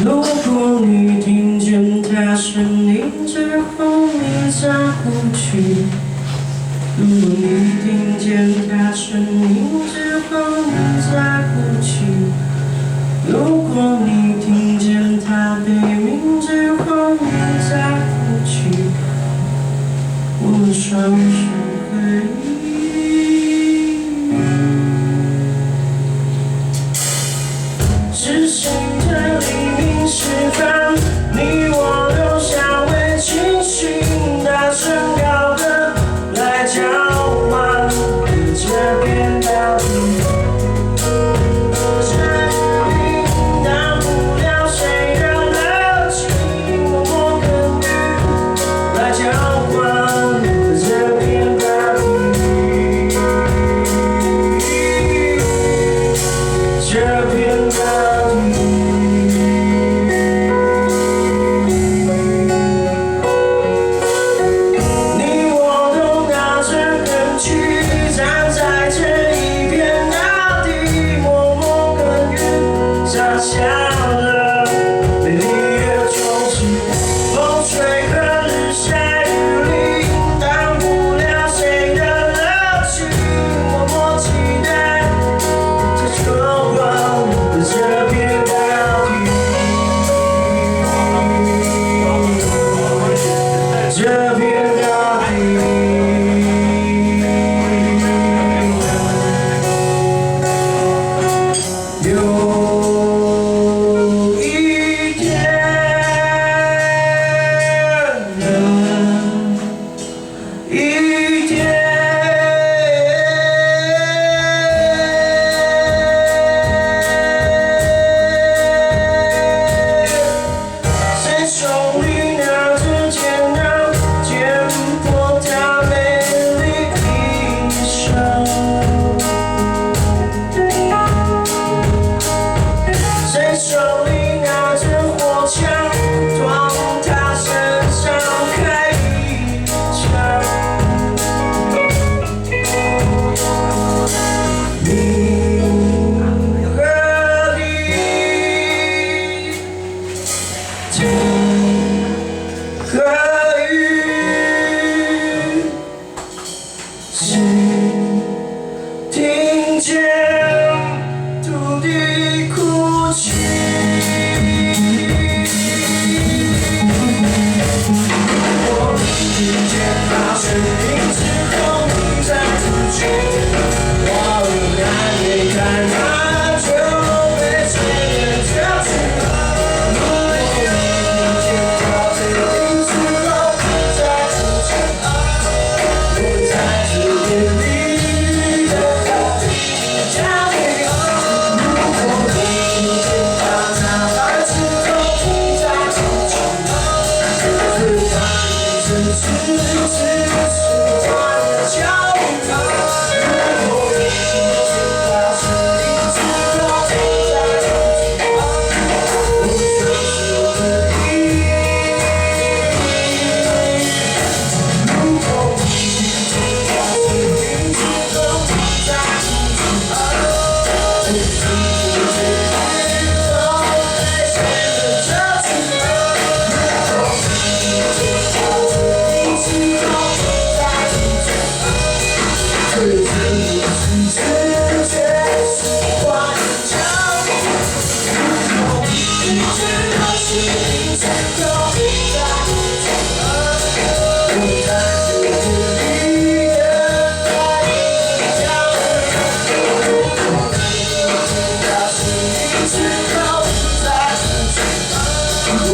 如果你听见他声音之后，你再不去；如果你听见他声音之后，你再不去；如果你听见他悲鸣之后，你再不去，我们双手合一，执行着黎明时分，你我留下未清醒的声高的来交换这片大地。听见土地哭泣，我听见它声音之后，你再不去，我还没看它就被谁人交去。我听见它声音之后，你再不去，我在这边里。我